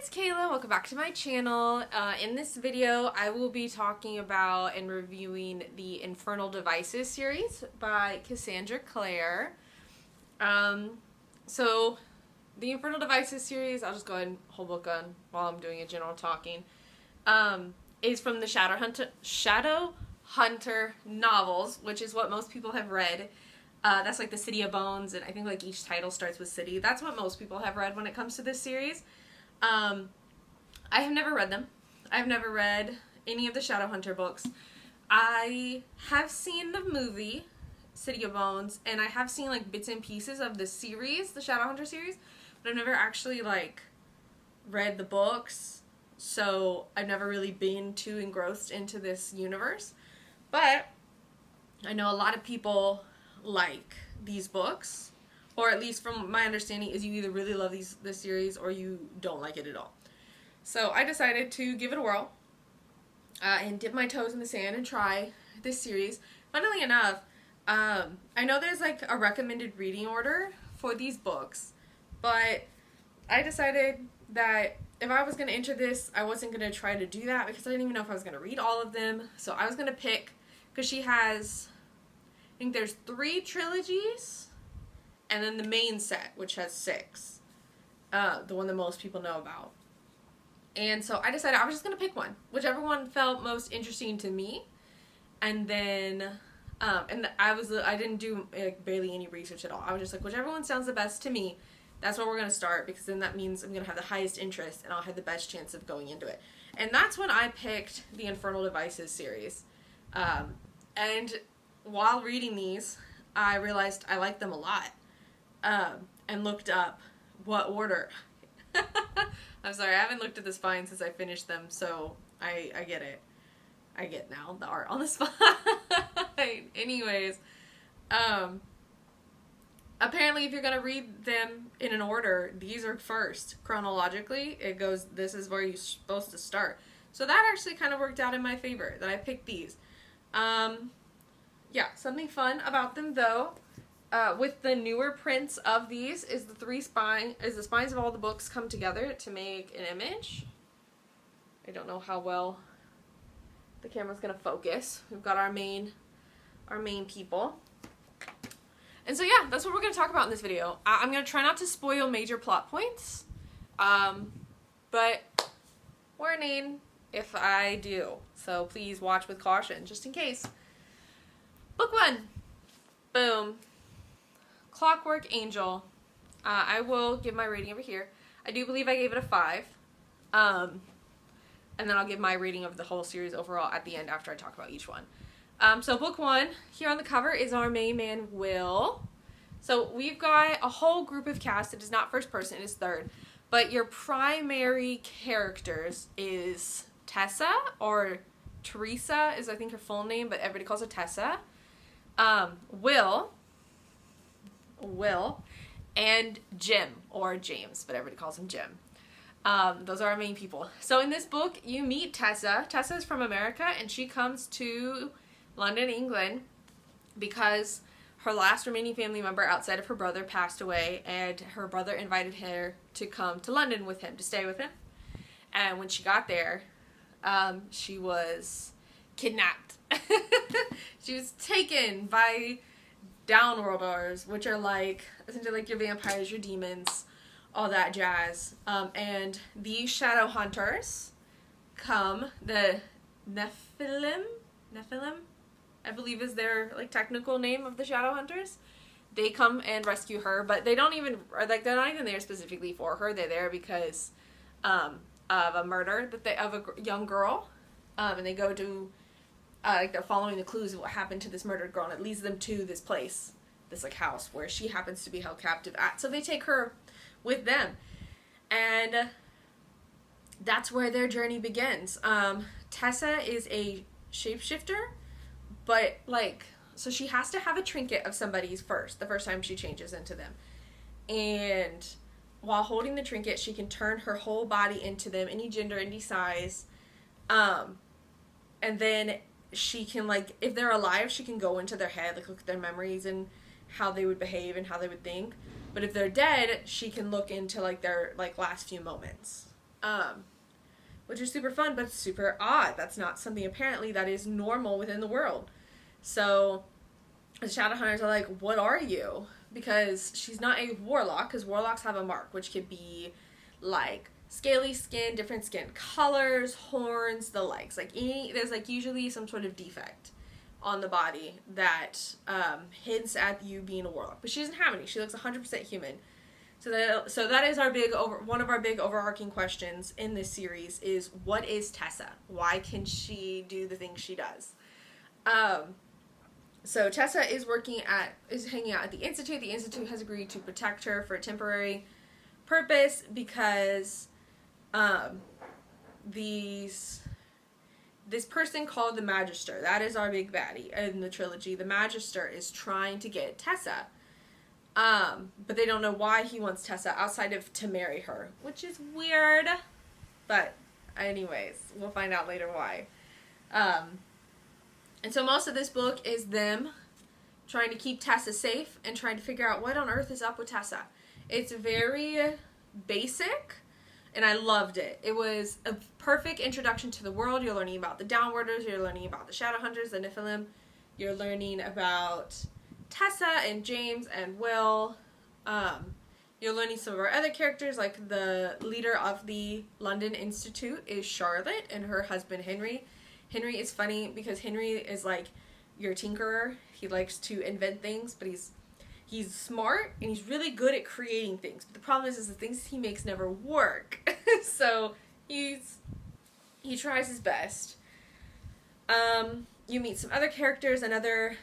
it's Kayla. Welcome back to my channel. In this video, I will be talking about and reviewing the Infernal Devices series by Cassandra Clare. So the Infernal Devices series, I'll just go ahead and hold book on while I'm doing a general talking, is from the Shadow Hunter novels, which is what most people have read. That's like the City of Bones, and I think like each title starts with city. That's what most people have read when it comes to this series. I have never read them. I've never read any of the Shadowhunter books. I have seen the movie City of Bones, and I have seen like bits and pieces of the series, the Shadowhunter series, but I've never actually like read the books, so I've never really been too engrossed into this universe. But I know a lot of people like these books, or at least from my understanding is you either really love this series or you don't like it at all. So I decided to give it a whirl and dip my toes in the sand and try this series. Funnily enough, I know there's like a recommended reading order for these books, but I decided that if I was going to enter this, I wasn't going to try to do that because I didn't even know if I was going to read all of them. So I was going to pick, because she has, I think there's 3 trilogies, and then the main set, which has 6. The one that most people know about. And so I decided I was just going to pick one. Whichever one felt most interesting to me. And then, I didn't do like barely any research at all. I was just like, whichever one sounds the best to me, that's where we're going to start. Because then that means I'm going to have the highest interest and I'll have the best chance of going into it. And that's when I picked the Infernal Devices series. And while reading these, I realized I liked them a lot. And looked up what order. I'm sorry, I haven't looked at the spine since I finished them, so I get it. I get now the art on the spine. Anyways, apparently if you're going to read them in an order, these are first. Chronologically, it goes, this is where you're supposed to start. So that actually kind of worked out in my favor, that I picked these. Yeah, something fun about them though. With the newer prints of these is the spines of all the books come together to make an image. I don't know how well the camera's gonna focus. We've got our main people. And so yeah, that's what we're gonna talk about in this video. I'm gonna try not to spoil major plot points. But warning if I do. So please watch with caution, just in case. Book 1. Boom. Clockwork Angel. I will give my rating over here. I do believe I gave it a 5. And then I'll give my rating of the whole series overall at the end after I talk about each one. So book 1, here on the cover is our main man, Will. So we've got a whole group of cast. It is not first person, it is third. But your primary characters is Tessa, or Teresa is I think her full name, but everybody calls her Tessa. Will, and Jim, or James, but everybody calls him Jim. Those are our main people. So in this book, you meet Tessa. Tessa is from America, and she comes to London, England, because her last remaining family member outside of her brother passed away, and her brother invited her to come to London with him, to stay with him. And when she got there, she was kidnapped. She was taken by downworlders, which are like essentially like your vampires, your demons, all that jazz. And these shadow hunters come, the Nephilim, I believe is their like technical name of the shadow hunters. They come and rescue her, but they don't even they're not even there specifically for her. They're there because of a murder of a young girl, and they go to. Like they're following the clues of what happened to this murdered girl, and it leads them to this place, this like house where she happens to be held captive at. So they take her with them, and that's where their journey begins. Tessa is a shapeshifter, but so she has to have a trinket of somebody's the first time she changes into them. And while holding the trinket, she can turn her whole body into them, any gender, any size, and then she can, like, if they're alive, she can go into their head, like, look at their memories and how they would behave and how they would think. But if they're dead, she can look into, like, their, like, last few moments. which is super fun, but super odd. That's not something apparently that is normal within the world. So the Shadowhunters are like, what are you? Because she's not a warlock, because warlocks have a mark, which could be like scaly skin, different skin colors, horns, the likes. Like there's like usually some sort of defect on the body that hints at you being a warlock. But she doesn't have any. She looks 100% human. So that is our one of our big overarching questions in this series is, what is Tessa? Why can she do the things she does? So Tessa is hanging out at the Institute. The Institute has agreed to protect her for a temporary purpose because this person called the Magister, that is our big baddie in the trilogy. The Magister is trying to get Tessa. But they don't know why he wants Tessa outside of to marry her, which is weird. But anyways, we'll find out later why. And so most of this book is them trying to keep Tessa safe and trying to figure out what on earth is up with Tessa. It's very basic, and I loved it. It was a perfect introduction to the world. You're learning about the Downwarders, you're learning about the Shadowhunters, the Nephilim, you're learning about Tessa and James and Will. You're learning some of our other characters, like the leader of the London Institute is Charlotte and her husband Henry. Henry is funny because Henry is like your tinkerer. He likes to invent things, but he's smart and he's really good at creating things. But the problem is the things he makes never work. So he tries his best. You meet some other characters, another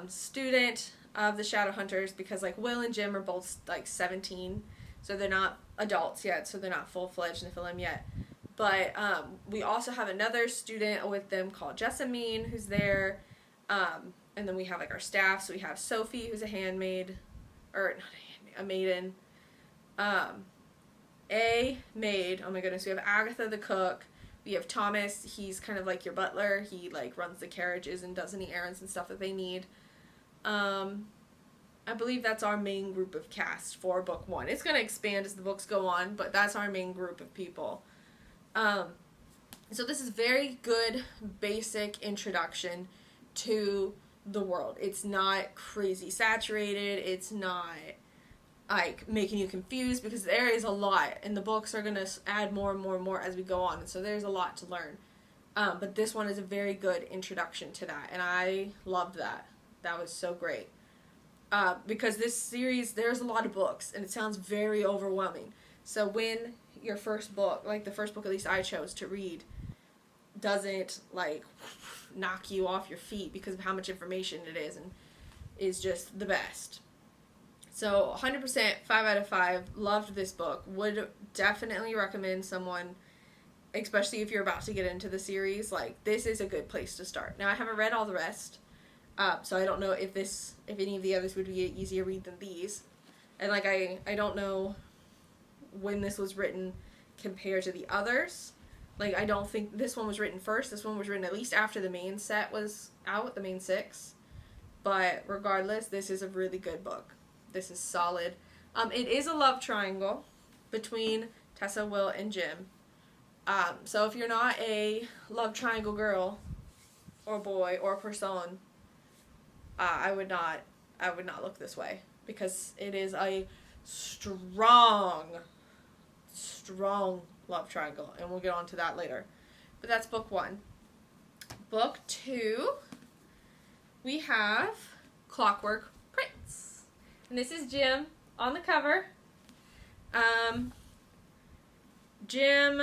student of the Shadowhunters, because like Will and Jim are both like 17, so they're not adults yet, so they're not full-fledged Nephilim yet. But we also have another student with them called Jessamine, who's there. And then we have like our staff. So we have Sophie, who's a handmaid, or not a handmaid, a maiden. A maid. Oh my goodness. We have Agatha, the cook. We have Thomas. He's kind of like your butler. He like runs the carriages and does any errands and stuff that they need. I believe that's our main group of cast for book 1. It's going to expand as the books go on, but that's our main group of people. So this is very good basic introduction to the world. It's not crazy saturated. It's not like making you confused, because there is a lot, and the books are going to add more and more and more as we go on. And so there's a lot to learn. But this one is a very good introduction to that, and I loved that. That was so great. Because this series, there's a lot of books, and it sounds very overwhelming. So when your first book, like the first book at least I chose to read, doesn't like knock you off your feet because of how much information it is, and is just the best. So 100%, 5 out of 5, loved this book. Would definitely recommend someone, especially if you're about to get into the series, like this is a good place to start. Now I haven't read all the rest, so I don't know if any of the others would be an easier read than these. And like I don't know when this was written compared to the others. Like, I don't think this one was written first. This one was written at least after the main set was out, the main 6. But regardless, this is a really good book. This is solid. It is a love triangle between Tessa, Will, and Jim. So if you're not a love triangle girl or boy or person, I would not look this way, because it is a strong love triangle, and we'll get on to that later. But that's book 1. Book 2, we have Clockwork Prince, and this is Jim on the cover. Jim,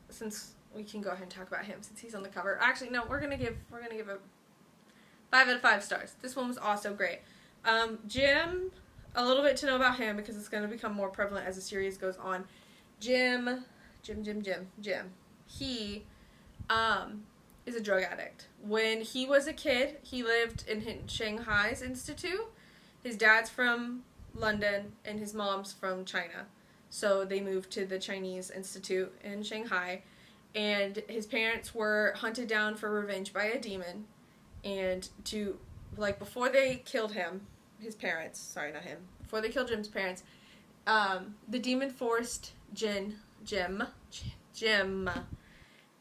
since we can go ahead and talk about him since he's on the cover. Actually, no, we're gonna give a 5 out of 5 stars. This one was also great. Jim, a little bit to know about him because it's going to become more prevalent as the series goes on. Jim. He is a drug addict. When he was a kid, he lived in Shanghai's institute. His dad's from London and his mom's from China. So they moved to the Chinese institute in Shanghai. And his parents were hunted down for revenge by a demon. And before they killed him, before they killed Jim's parents, the demon forced Jin Jim,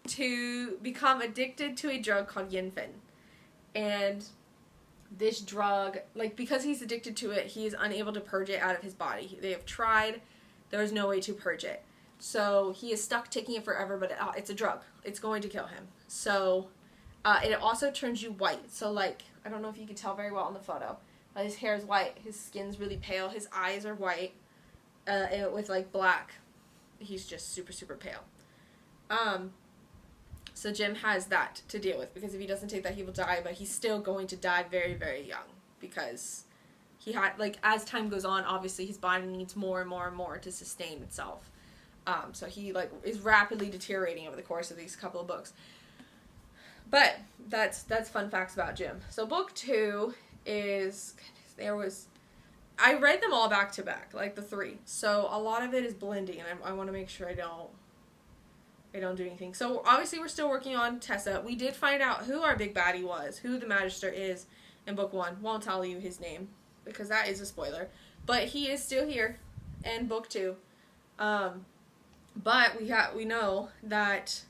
to become addicted to a drug called Infernal. And this drug, like, because he's addicted to it, he is unable to purge it out of his body. They have tried. There is no way to purge it. So he is stuck taking it forever, but it's a drug. It's going to kill him. So it also turns you white. So, like, I don't know if you can tell very well in the photo. His hair is white. His skin's really pale. His eyes are white with, like, black. He's just super, super pale. So Jim has that to deal with, because if he doesn't take that, he will die, but he's still going to die very, very young, because he had, like, as time goes on, obviously his body needs more and more and more to sustain itself. So he, like, is rapidly deteriorating over the course of these couple of books. But that's fun facts about Jim. So book 2 is, I read them all back to back, like the 3. So a lot of it is blending, and I want to make sure I don't do anything. So obviously we're still working on Tessa. We did find out who our big baddie was, who the Magister is in book 1. Won't tell you his name, because that is a spoiler. But he is still here in book 2. But we know that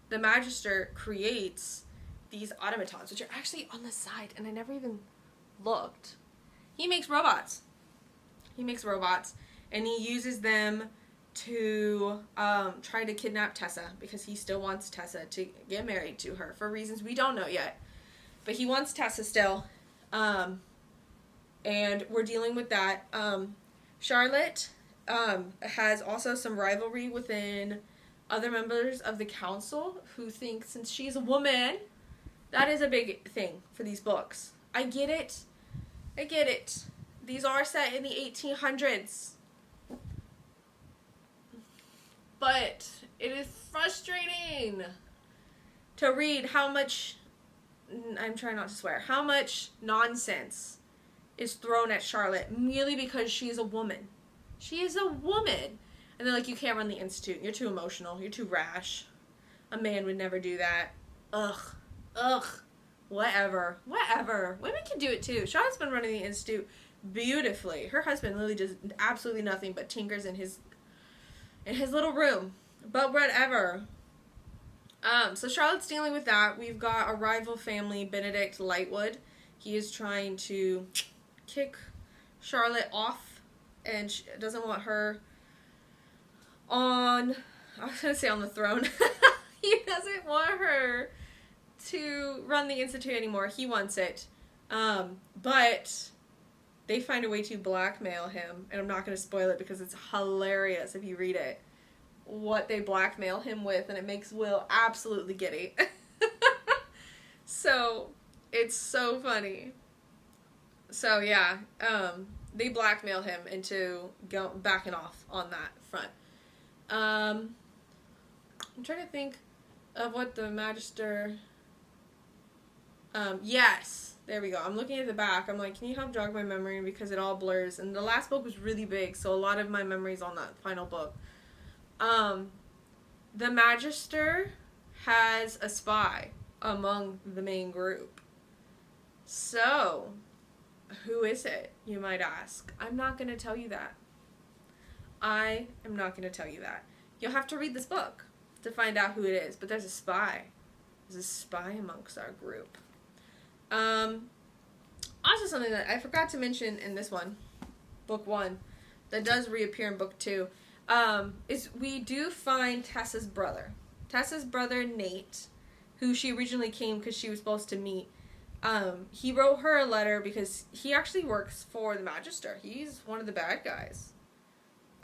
the Magister creates these automatons, which are actually on the side, and I never even looked. He makes robots. And he uses them to try to kidnap Tessa, because he still wants Tessa to get married to her for reasons we don't know yet. But he wants Tessa still. And we're dealing with that. Charlotte has also some rivalry within other members of the council who think, since she's a woman, that is a big thing for these books. I get it. These are set in the 1800s. But it is frustrating to read how much, I'm trying not to swear, how much nonsense is thrown at Charlotte merely because she is a woman. She is a woman. And they're like, you can't run the Institute. You're too emotional. You're too rash. A man would never do that. Ugh. Whatever. Women can do it too. Charlotte's been running the Institute beautifully. Her husband literally does absolutely nothing but tinkers in his little room. But whatever. So Charlotte's dealing with that. We've got a rival family, Benedict Lightwood. He is trying to kick Charlotte off, and she doesn't want her on, I was going to say on the throne. He doesn't want her to run the Institute anymore. He wants it. But they find a way to blackmail him, and I'm not going to spoil it because it's hilarious if you read it, what they blackmail him with, and it makes Will absolutely giddy. So, it's so funny. So, yeah, they blackmail him into backing off on that front. I'm trying to think of what the Magister... yes, there we go. I'm looking at the back. I'm like, can you help jog my memory, because it all blurs. And the last book was really big, so a lot of my memory's on that final book. The Magister has a spy among the main group. So, who is it, you might ask? I'm not going to tell you that. I am not going to tell you that. You'll have to read this book to find out who it is. But there's a spy. There's a spy amongst our group. Also something that I forgot to mention in this one, book 1, that does reappear in book 2, is we do find Tessa's brother. Tessa's brother, Nate, who she originally came because she was supposed to meet. He wrote her a letter because he actually works for the Magister. He's one of the bad guys.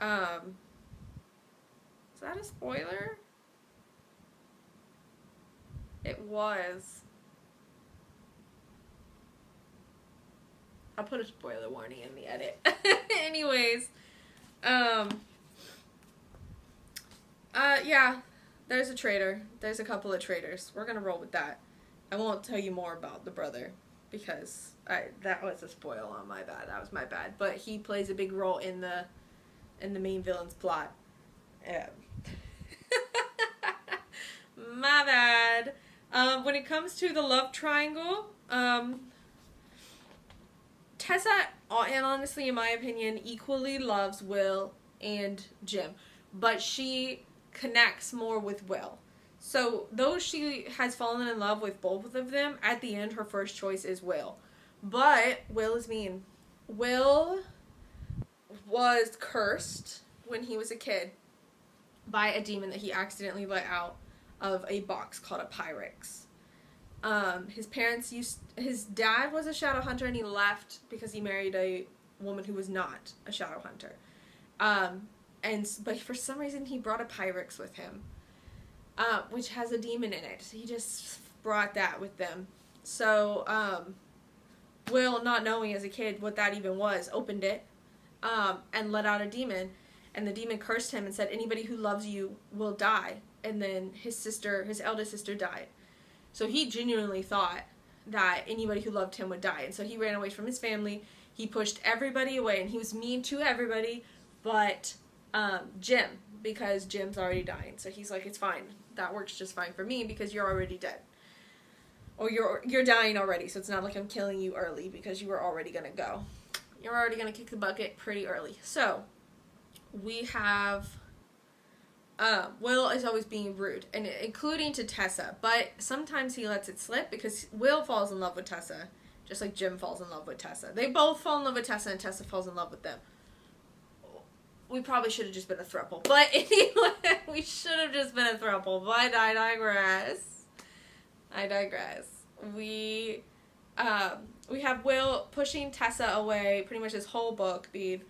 Is that a spoiler? It was. I'll put a spoiler warning in the edit. Anyways, yeah, there's a traitor. There's a couple of traitors. We're gonna roll with that. I won't tell you more about the brother, because that was a spoil on my bad. That was my bad. But he plays a big role in the main villain's plot. My bad. When it comes to the love triangle, Tessa, and honestly, in my opinion, equally loves Will and Jim. But she connects more with Will. So, though she has fallen in love with both of them, at the end, her first choice is Will. But Will is mean. Will was cursed when he was a kid by a demon that he accidentally let out of a box called a Pyrex. His dad was a shadow hunter, and he left because he married a woman who was not a shadow hunter. But for some reason he brought a Pyrex with him, which has a demon in it. He just brought that with them. So, Will, not knowing as a kid what that even was, opened it, and let out a demon, and the demon cursed him and said, anybody who loves you will die. And then his eldest sister died. So he genuinely thought that anybody who loved him would die. And so he ran away from his family. He pushed everybody away, and he was mean to everybody but Jim, because Jim's already dying. So he's like, it's fine. That works just fine for me because you're already dead. Or you're dying already, so it's not like I'm killing you early because you were already going to go. You're already going to kick the bucket pretty early. So, we have Will is always being rude, and including to Tessa, but sometimes he lets it slip because Will falls in love with Tessa, just like Jim falls in love with Tessa. They both fall in love with Tessa, and Tessa falls in love with them. We probably should have just been a throuple, but anyway, we should have just been a throuple, but I digress. We have Will pushing Tessa away pretty much this whole book, being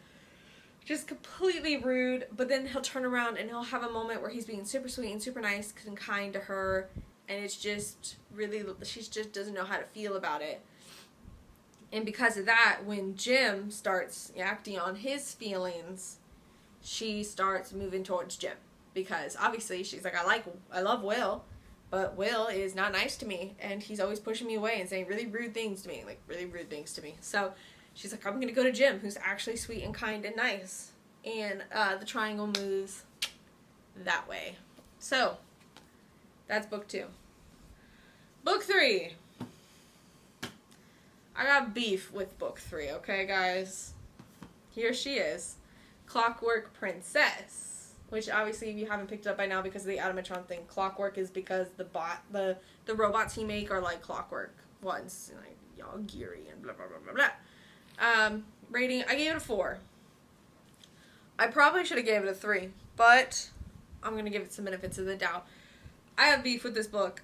just completely rude, but then he'll turn around and he'll have a moment where he's being super sweet and super nice and kind to her, and it's just really, she just doesn't know how to feel about it. And because of that, when Jim starts acting on his feelings, she starts moving towards Jim, because obviously she's like, I love Will, but Will is not nice to me, and he's always pushing me away and saying really rude things to me, So she's like, I'm going to go to Jim, who's actually sweet and kind and nice. And the triangle moves that way. So, that's book 2. Book 3. I got beef with book 3, okay, guys? Here she is. Clockwork Princess. Which, obviously, if you haven't picked it up by now because of the Automatron thing, Clockwork is because the robots he make are like Clockwork ones. Like, y'all geary and blah, blah, blah, blah, blah. Rating, I gave it a 4. I probably should have gave it a 3, but I'm going to give it some benefits of the doubt. I have beef with this book.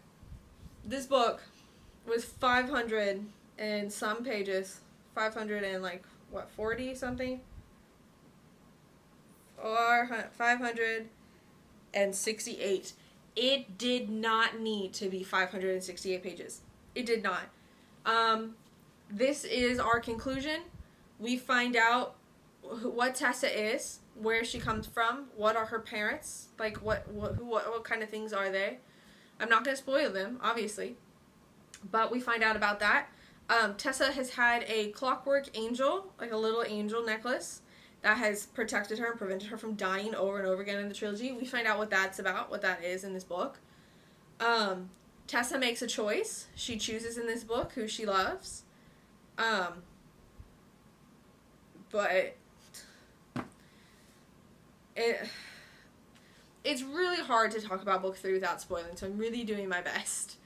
This book was 500 and some pages. 500 and 40 something? Or 568. It did not need to be 568 pages. It did not. This is our conclusion. We find out what Tessa is, where she comes from, what are her parents, like what kind of things are they. I'm not going to spoil them, obviously, but we find out about that. Tessa has had a clockwork angel, like a little angel necklace, that has protected her and prevented her from dying over and over again in the trilogy. We find out what that's about, what that is in this book. Tessa makes a choice. She chooses in this book who she loves. But it's really hard to talk about book 3 without spoiling, so I'm really doing my best.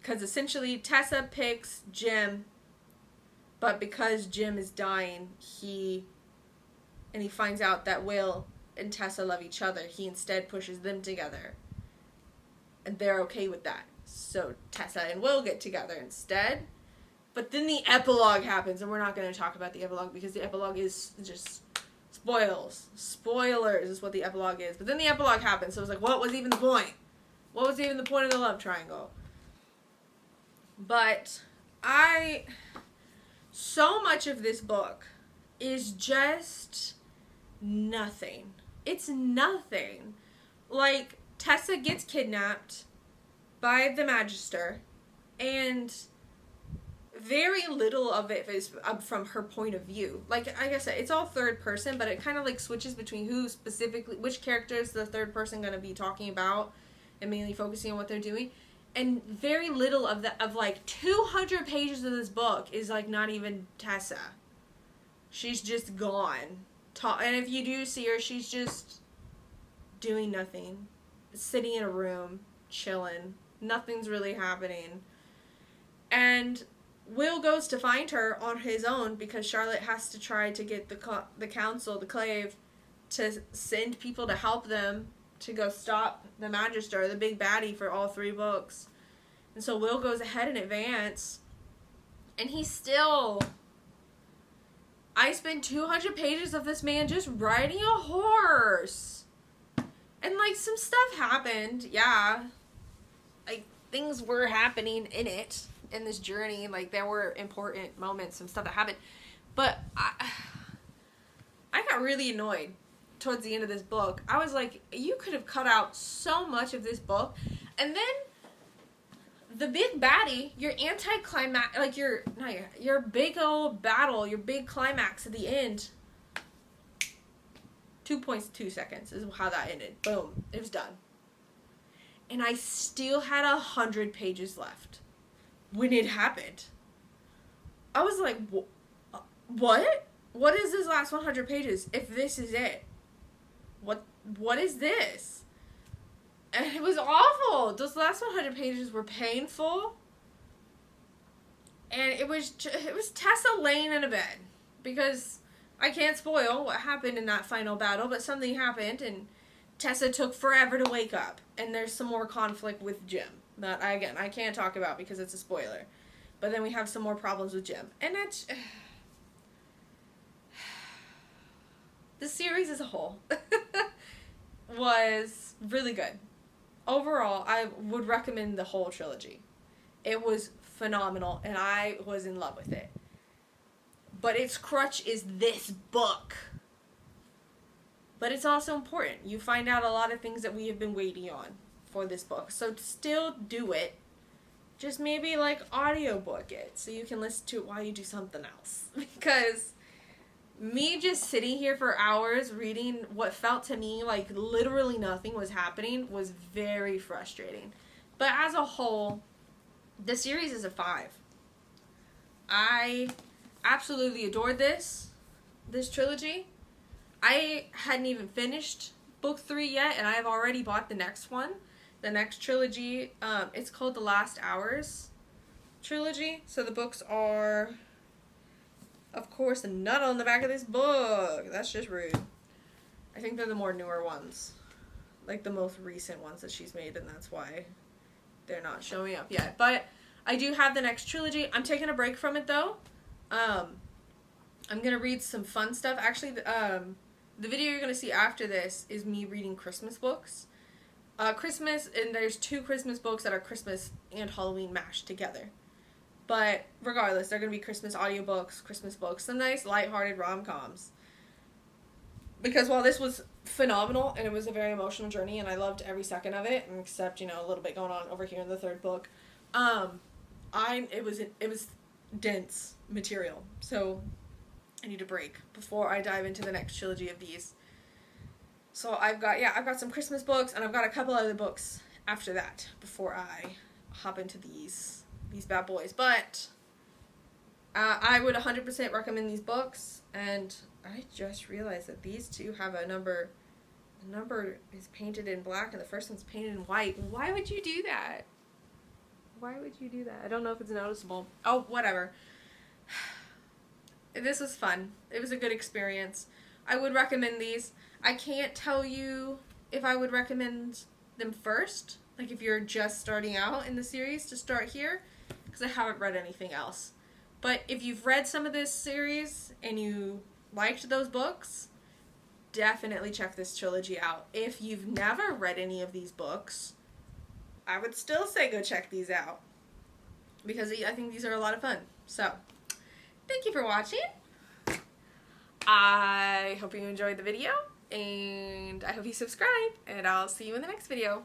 Because essentially, Tessa picks Jim, but because Jim is dying, he finds out that Will and Tessa love each other, he instead pushes them together. And they're okay with that. So Tessa and Will get together instead. But then the epilogue happens, and we're not going to talk about the epilogue because the epilogue is just spoilers. Spoilers is what the epilogue is. But then the epilogue happens, so it's like, what was even the point? What was even the point of the love triangle? But so much of this book is just nothing. It's nothing. Like, Tessa gets kidnapped by the Magister, and very little of it is from her point of view. Like I said, it's all third person, but it kind of switches between which character is the third person going to be talking about, and mainly focusing on what they're doing. And very little of 200 pages of this book is not even Tessa. She's just gone. And if you do see her, she's just doing nothing, sitting in a room, chilling. Nothing's really happening. And Will goes to find her on his own because Charlotte has to try to get the council, the Clave, to send people to help them to go stop the Magister, the big baddie for all 3 books. And so Will goes ahead in advance. And he's still... I spent 200 pages of this man just riding a horse. And, like, some stuff happened. Yeah. Like, things were happening in it. In this journey. Like, there were important moments. Some stuff that happened. But I got really annoyed towards the end of this book. I was like, you could have cut out so much of this book. And then... the big baddie, your anti-climax, like your big old battle, your big climax at the end, 2.2 seconds is how that ended. Boom. It was done. And I still had 100 pages left when it happened. I was like, what? What is this last 100 pages if this is it? What is this? And it was awful. Those last 100 pages were painful. And it was Tessa laying in a bed. Because I can't spoil what happened in that final battle, but something happened and Tessa took forever to wake up. And there's some more conflict with Jim. That, again, I can't talk about because it's a spoiler. But then we have some more problems with Jim. And that's... the series as a whole was really good. Overall, I would recommend the whole trilogy. It was phenomenal, and I was in love with it. But its crutch is this book. But it's also important. You find out a lot of things that we have been waiting on for this book. So still do it. Just maybe, like, audiobook it so you can listen to it while you do something else. Because me just sitting here for hours reading what felt to me like literally nothing was happening was very frustrating. But as a whole, the series is a 5. I absolutely adored this trilogy. I hadn't even finished book 3 yet, and I have already bought the next one. The next trilogy, it's called The Last Hours trilogy. So the books are... of course, not on the back of this book. That's just rude. I think they're the more newer ones. Like the most recent ones that she's made, and that's why they're not showing up yet. But I do have the next trilogy. I'm taking a break from it, though. I'm going to read some fun stuff. Actually, the video you're going to see after this is me reading Christmas books. Christmas, and there's 2 Christmas books that are Christmas and Halloween mashed together. But regardless, they're going to be Christmas audiobooks, Christmas books, some nice lighthearted rom-coms. Because while this was phenomenal, and it was a very emotional journey, and I loved every second of it, except, you know, a little bit going on over here in the 3rd book, it was dense material. So I need a break before I dive into the next trilogy of these. So I've got some Christmas books, and I've got a couple other books after that before I hop into these bad boys. But I would 100% recommend these books, and I just realized that these 2 have a number. The number is painted in black, and the first one's painted in white. Why would you do that? Why would you do that? I don't know if it's noticeable. Oh, whatever. This was fun. It was a good experience. I would recommend these. I can't tell you if I would recommend them first, like if you're just starting out in the series, to start here, because I haven't read anything else. But if you've read some of this series and you liked those books, definitely check this trilogy out. If you've never read any of these books, I would still say go check these out, because I think these are a lot of fun. So, thank you for watching. I hope you enjoyed the video, and I hope you subscribe, and I'll see you in the next video.